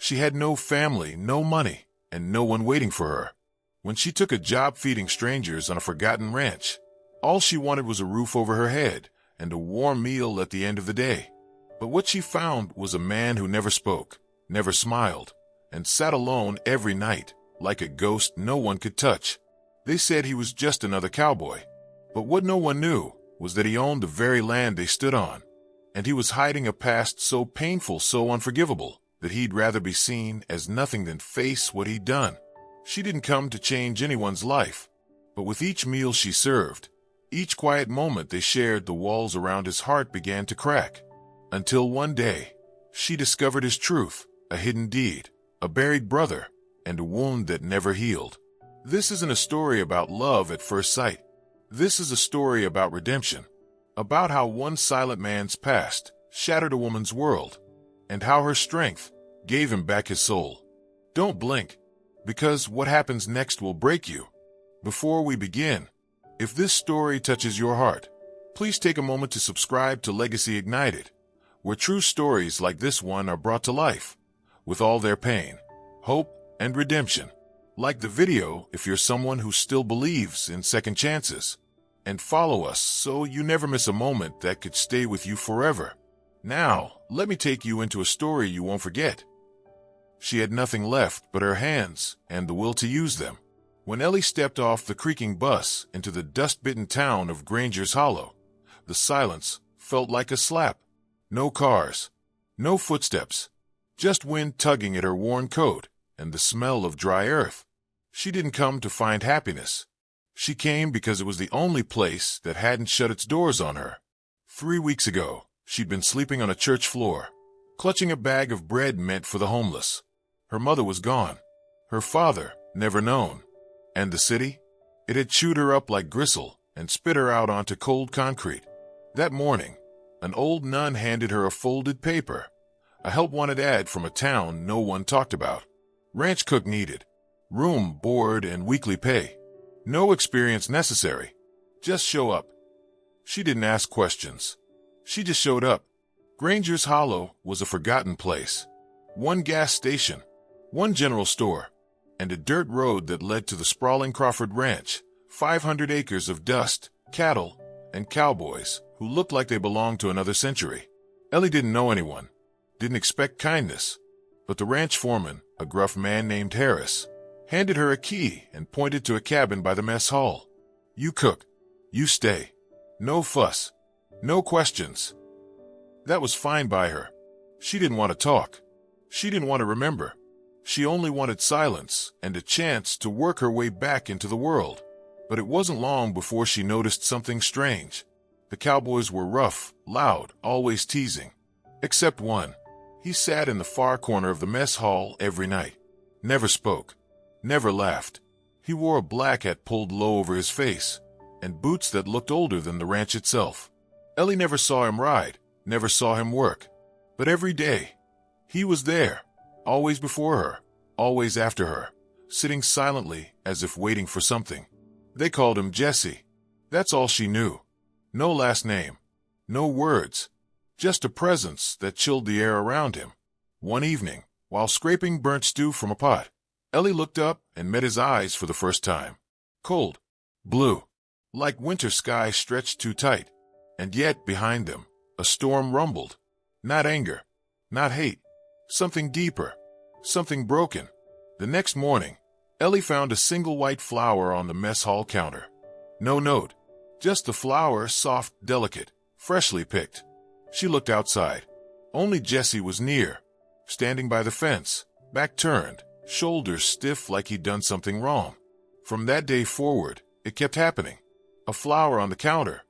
She had no family, no money, and no one waiting for her. When she took a job feeding strangers on a forgotten ranch, all she wanted was a roof over her head and a warm meal at the end of the day. But what she found was a man who never spoke, never smiled, and sat alone every night, like a ghost no one could touch. They said he was just another cowboy. But what no one knew was that he owned the very land they stood on, and he was hiding a past so painful, so unforgivable, that he'd rather be seen as nothing than face what he'd done. She didn't come to change anyone's life, but with each meal she served, each quiet moment they shared, the walls around his heart began to crack. Until one day, she discovered his truth, a hidden deed, a buried brother, and a wound that never healed. This isn't a story about love at first sight. This is a story about redemption, about how one silent man's past shattered a woman's world, and how her strength gave him back his soul. Don't blink, because what happens next will break you. Before we begin, if this story touches your heart, please take a moment to subscribe to Legacy Ignited, where true stories like this one are brought to life, with all their pain, hope, and redemption. Like the video if you're someone who still believes in second chances, and follow us so you never miss a moment that could stay with you forever. Now, let me take you into a story you won't forget. She had nothing left but her hands and the will to use them. When Ellie stepped off the creaking bus into the dust-bitten town of Granger's Hollow, the silence felt like a slap. No cars, no footsteps, just wind tugging at her worn coat and the smell of dry earth. She didn't come to find happiness. She came because it was the only place that hadn't shut its doors on her. 3 weeks ago, she'd been sleeping on a church floor, clutching a bag of bread meant for the homeless. Her mother was gone, her father never known, and the city? It had chewed her up like gristle and spit her out onto cold concrete. That morning, an old nun handed her a folded paper, a help-wanted ad from a town no one talked about. Ranch cook needed. Room, board, and weekly pay. No experience necessary. Just show up. She didn't ask questions. She just showed up. Granger's Hollow was a forgotten place. One gas station, one general store, and a dirt road that led to the sprawling Crawford Ranch, 500 acres of dust, cattle, and cowboys who looked like they belonged to another century. Ellie didn't know anyone, didn't expect kindness, but the ranch foreman, a gruff man named Harris, handed her a key and pointed to a cabin by the mess hall. You cook. You stay. No fuss. No questions. That was fine by her. She didn't want to talk. She didn't want to remember. She only wanted silence and a chance to work her way back into the world. But it wasn't long before she noticed something strange. The cowboys were rough, loud, always teasing. Except one. He sat in the far corner of the mess hall every night. Never spoke. Never laughed. He wore a black hat pulled low over his face, and boots that looked older than the ranch itself. Ellie never saw him ride, never saw him work. But every day, he was there, always before her, always after her, sitting silently as if waiting for something. They called him Jesse. That's all she knew. No last name, no words, just a presence that chilled the air around him. One evening, while scraping burnt stew from a pot, Ellie looked up and met his eyes for the first time. Cold, blue, like winter sky stretched too tight. And yet, behind them, a storm rumbled. Not anger, not hate, something deeper, something broken. The next morning, Ellie found a single white flower on the mess hall counter. No note, just the flower, soft, delicate, freshly picked. She looked outside. Only Jesse was near, standing by the fence, back turned, shoulders stiff like he'd done something wrong. From that day forward, it kept happening. A flower on the counter,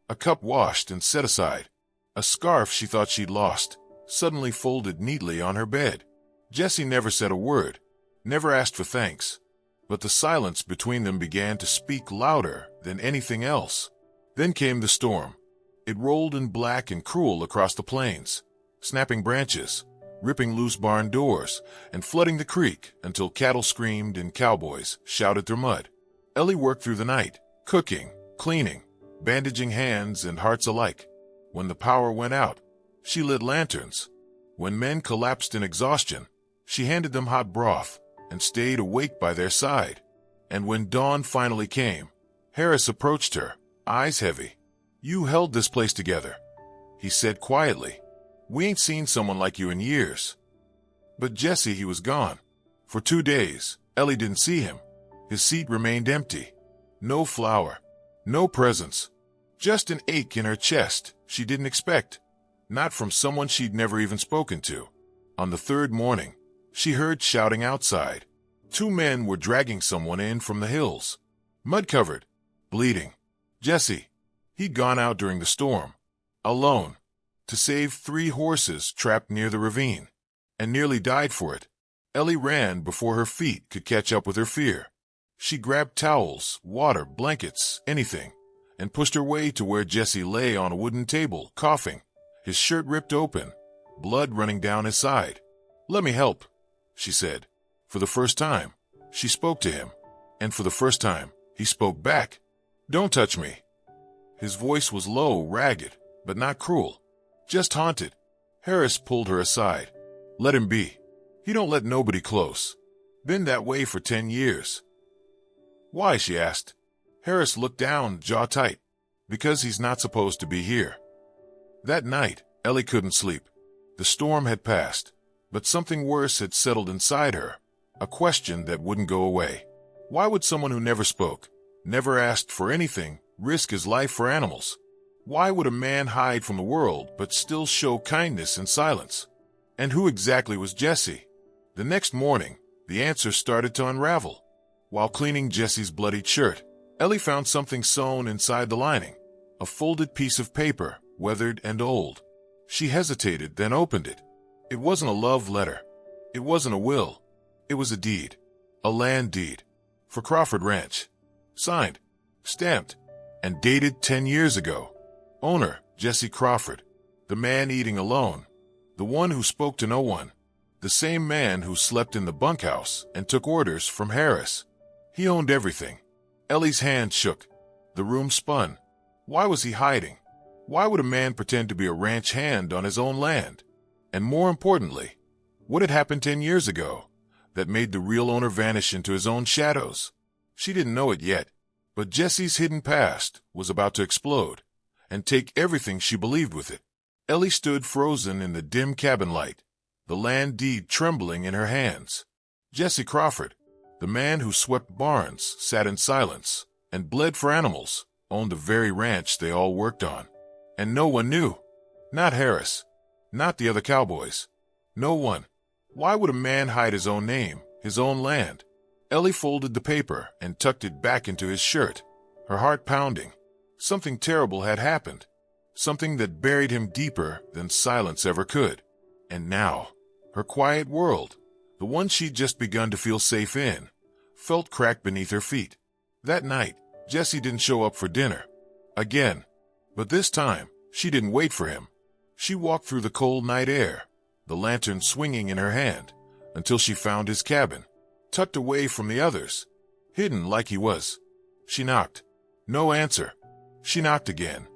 a cup washed and set aside, a scarf she thought she'd lost, suddenly folded neatly on her bed. Jesse never said a word, never asked for thanks, but the silence between them began to speak louder than anything else. Then came the storm. It rolled in black and cruel across the plains, snapping branches, ripping loose barn doors, and flooding the creek until cattle screamed and cowboys shouted through mud. Ellie worked through the night, cooking, cleaning, bandaging hands and hearts alike. When the power went out, she lit lanterns. When men collapsed in exhaustion, She handed them hot broth and stayed awake by their side. And when dawn finally came, Harris approached her, eyes heavy. "You held this place together," he said quietly. "We ain't seen someone like you in years." But Jesse, he was gone. For 2 days, Ellie didn't see him. His seat remained empty. No flower, no presents, just an ache in her chest she didn't expect, not from someone she'd never even spoken to. On the 3rd morning, she heard shouting outside. 2 men were dragging someone in from the hills, mud-covered, bleeding. Jesse, he'd gone out during the storm, alone, to save 3 horses trapped near the ravine, and nearly died for it. Ellie ran before her feet could catch up with her fear. She grabbed towels, water, blankets, anything, and pushed her way to where Jesse lay on a wooden table, coughing, his shirt ripped open, blood running down his side. "Let me help," she said. For the first time, she spoke to him, and for the first time, he spoke back. "Don't touch me." His voice was low, ragged, but not cruel, just haunted. Harris pulled her aside. "Let him be. He don't let nobody close. Been that way for 10 years. "Why?" she asked. Harris looked down, jaw tight. "Because he's not supposed to be here." That night, Ellie couldn't sleep. The storm had passed, but something worse had settled inside her, a question that wouldn't go away. Why would someone who never spoke, never asked for anything, risk his life for animals? Why would a man hide from the world but still show kindness in silence? And who exactly was Jesse? The next morning, the answer started to unravel. While cleaning Jesse's bloodied shirt, Ellie found something sewn inside the lining, a folded piece of paper, weathered and old. She hesitated, then opened it. It wasn't a love letter. It wasn't a will. It was a deed, a land deed, for Crawford Ranch. Signed, stamped, and dated 10 years ago. Owner, Jesse Crawford. The man eating alone. The one who spoke to no one. The same man who slept in the bunkhouse and took orders from Harris. He owned everything. Ellie's hand shook. The room spun. Why was he hiding? Why would a man pretend to be a ranch hand on his own land? And more importantly, what had happened 10 years ago that made the real owner vanish into his own shadows? She didn't know it yet, but Jesse's hidden past was about to explode and take everything she believed with it. Ellie stood frozen in the dim cabin light, the land deed trembling in her hands. Jesse Crawford, the man who swept barns, sat in silence, and bled for animals, owned the very ranch they all worked on. And no one knew. Not Harris. Not the other cowboys. No one. Why would a man hide his own name, his own land? Ellie folded the paper and tucked it back into his shirt, her heart pounding. Something terrible had happened. Something that buried him deeper than silence ever could. And now, her quiet world, the one she'd just begun to feel safe in, felt cracked beneath her feet. That night, Jesse didn't show up for dinner. Again. But this time, she didn't wait for him. She walked through the cold night air, the lantern swinging in her hand, until she found his cabin, tucked away from the others, hidden like he was. She knocked. No answer. She knocked again.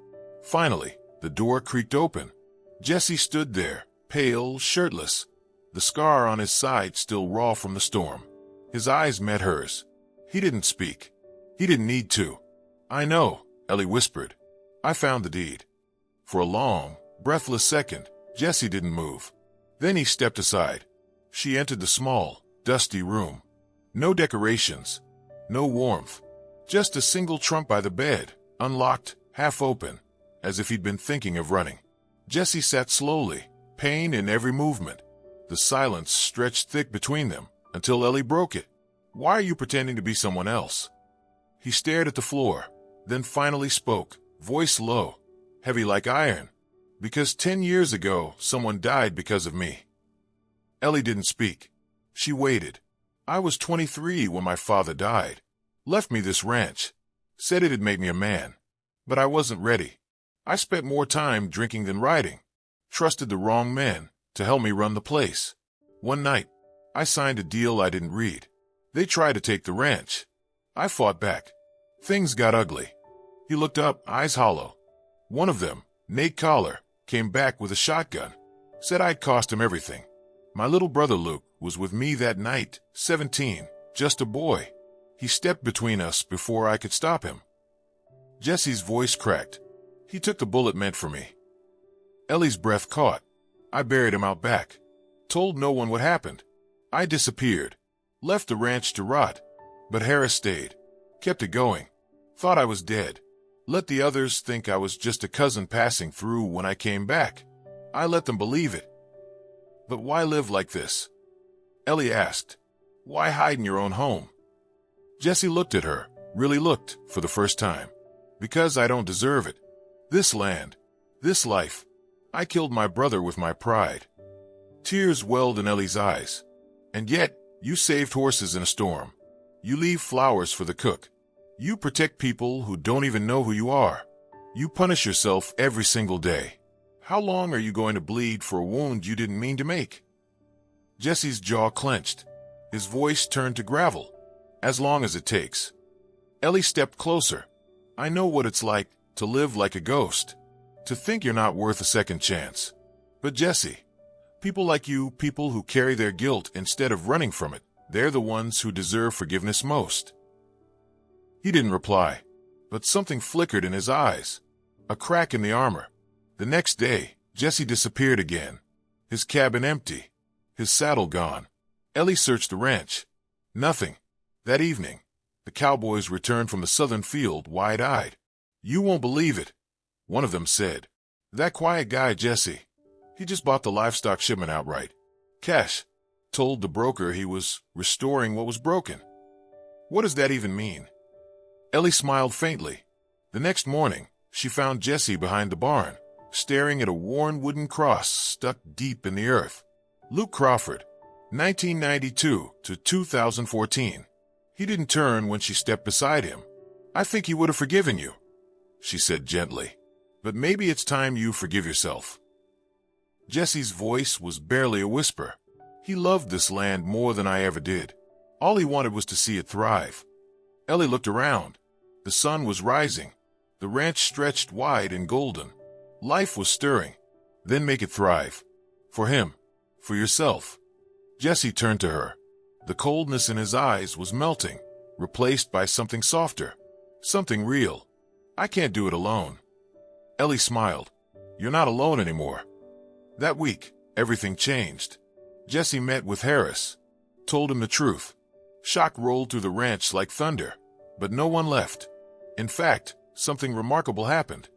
Finally, the door creaked open. Jesse stood there, pale, shirtless, the scar on his side still raw from the storm. His eyes met hers. He didn't speak. He didn't need to. "I know," Ellie whispered. "I found the deed." For a long, breathless second, Jesse didn't move. Then he stepped aside. She entered the small, dusty room. No decorations, no warmth, just a single trunk by the bed, unlocked, half open, as if he'd been thinking of running. Jesse sat slowly, pain in every movement. The silence stretched thick between them until Ellie broke it. "Why are you pretending to be someone else?" He stared at the floor, then finally spoke, voice low, heavy like iron. "Because 10 years ago, someone died because of me." Ellie didn't speak. She waited. "I was 23 when my father died. Left me this ranch. Said it'd make me a man. But I wasn't ready. I spent more time drinking than riding. Trusted the wrong men to help me run the place. One night, I signed a deal I didn't read. They tried to take the ranch. I fought back. Things got ugly." He looked up, eyes hollow. "One of them, Nate Collar, came back with a shotgun. Said I'd cost him everything. My little brother Luke was with me that night, 17, just a boy. He stepped between us before I could stop him. Jesse's voice cracked. He took the bullet meant for me. Ellie's breath caught. I buried him out back. Told no one what happened. I disappeared. Left the ranch to rot. But Harris stayed. Kept it going. Thought I was dead. Let the others think I was just a cousin passing through when I came back. I let them believe it. But why live like this? Ellie asked. Why hide in your own home? Jesse looked at her, really looked, for the first time. Because I don't deserve it. This land. This life. I killed my brother with my pride. Tears welled in Ellie's eyes. And yet, you saved horses in a storm. You leave flowers for the cook. You protect people who don't even know who you are. You punish yourself every single day. How long are you going to bleed for a wound you didn't mean to make? Jesse's jaw clenched. His voice turned to gravel. As long as it takes. Ellie stepped closer. I know what it's like to live like a ghost. To think you're not worth a second chance. But Jesse, people like you, people who carry their guilt instead of running from it, they're the ones who deserve forgiveness most. He didn't reply, but something flickered in his eyes. A crack in the armor. The next day, Jesse disappeared again. His cabin empty. His saddle gone. Ellie searched the ranch. Nothing. That evening, the cowboys returned from the southern field wide-eyed. You won't believe it, one of them said. That quiet guy, Jesse, he just bought the livestock shipment outright. Cash. Told the broker he was restoring what was broken. What does that even mean? Ellie smiled faintly. The next morning, she found Jesse behind the barn, staring at a worn wooden cross stuck deep in the earth. Luke Crawford, 1992 to 2014. He didn't turn when she stepped beside him. I think he would have forgiven you, she said gently. But maybe it's time you forgive yourself. Jesse's voice was barely a whisper. He loved this land more than I ever did. All he wanted was to see it thrive. Ellie looked around. The sun was rising. The ranch stretched wide and golden. Life was stirring. Then make it thrive. For him. For yourself. Jesse turned to her. The coldness in his eyes was melting, replaced by something softer. Something real. I can't do it alone. Ellie smiled. You're not alone anymore. That week, everything changed. Jesse met with Harris. Told him the truth. Shock rolled through the ranch like thunder. But no one left. In fact, something remarkable happened.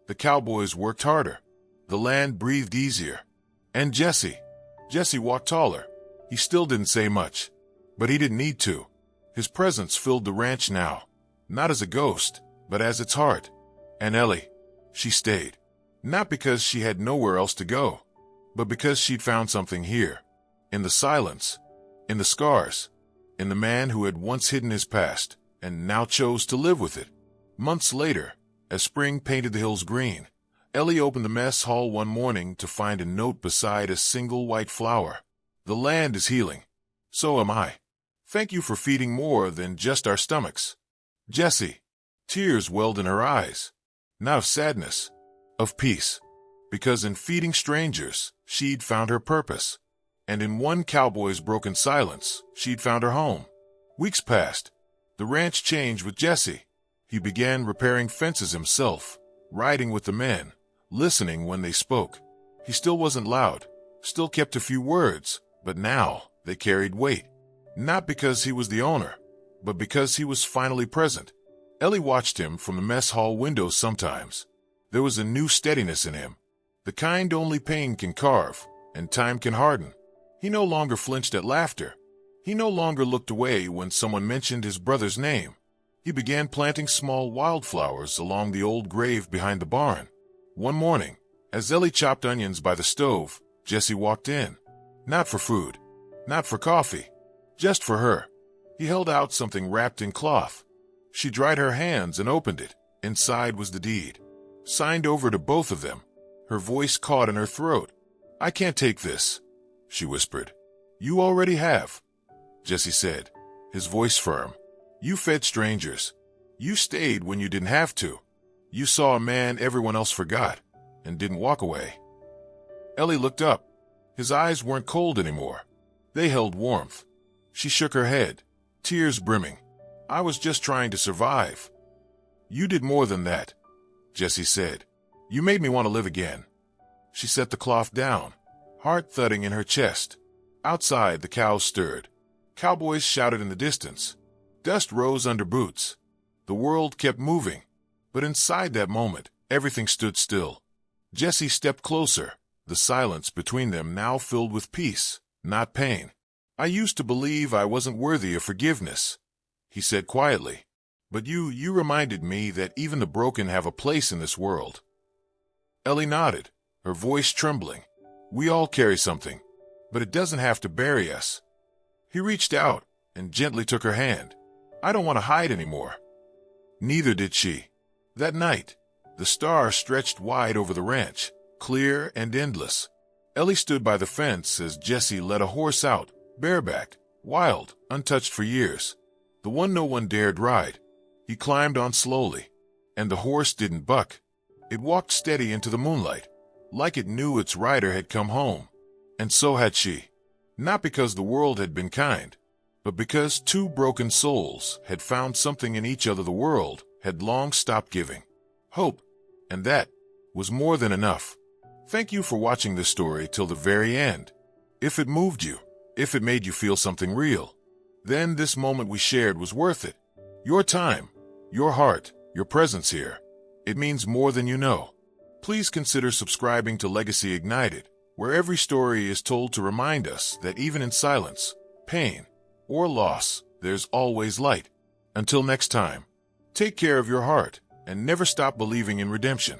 The cowboys worked harder. The land breathed easier. And Jesse walked taller. He still didn't say much. But he didn't need to. His presence filled the ranch now. Not as a ghost, but as its heart. And Ellie, she stayed. Not because she had nowhere else to go, but because she'd found something here. In the silence. In the scars. In the man who had once hidden his past, and now chose to live with it. Months later, as spring painted the hills green, Ellie opened the mess hall one morning to find a note beside a single white flower. The land is healing. So am I. Thank you for feeding more than just our stomachs. Jessie. Tears welled in her eyes. Not of sadness. Of peace. Because in feeding strangers, she'd found her purpose. And in one cowboy's broken silence, she'd found her home. Weeks passed. The ranch changed with Jesse. He began repairing fences himself, riding with the men, listening when they spoke. He still wasn't loud, still kept a few words, but now they carried weight. Not because he was the owner, but because he was finally present. Ellie watched him from the mess hall windows sometimes. There was a new steadiness in him, the kind only pain can carve and time can harden. He no longer flinched at laughter. He no longer looked away when someone mentioned his brother's name. He began planting small wildflowers along the old grave behind the barn. One morning, as Ellie chopped onions by the stove, Jesse walked in. Not for food, not for coffee, just for her. He held out something wrapped in cloth. She dried her hands and opened it. Inside was the deed. Signed over to both of them. Her voice caught in her throat. I can't take this, she whispered. You already have, Jesse said, his voice firm. You fed strangers. You stayed when you didn't have to. You saw a man everyone else forgot and didn't walk away. Ellie looked up. His eyes weren't cold anymore. They held warmth. She shook her head, tears brimming. I was just trying to survive. You did more than that, Jesse said. You made me want to live again. She set the cloth down, heart thudding in her chest. Outside, the cows stirred. Cowboys shouted in the distance. Dust rose under boots. The world kept moving, but inside that moment, everything stood still. Jesse stepped closer, the silence between them now filled with peace, not pain. I used to believe I wasn't worthy of forgiveness, he said quietly. But you reminded me that even the broken have a place in this world. Ellie nodded, her voice trembling. We all carry something, but it doesn't have to bury us. He reached out and gently took her hand. I don't want to hide anymore. Neither did she. That night, the stars stretched wide over the ranch, clear and endless. Ellie stood by the fence as Jesse led a horse out, bareback, wild, untouched for years. The one no one dared ride. He climbed on slowly, and the horse didn't buck. It walked steady into the moonlight, like it knew its rider had come home. And so had she. Not because the world had been kind, but because two broken souls had found something in each other the world had long stopped giving. Hope. And that was more than enough. Thank you for watching this story till the very end. If it moved you, if it made you feel something real, then this moment we shared was worth it. Your time, your heart, your presence here. It means more than you know. Please consider subscribing to Legacy Ignited, where every story is told to remind us that even in silence, pain, or loss, there's always light. Until next time, take care of your heart and never stop believing in redemption.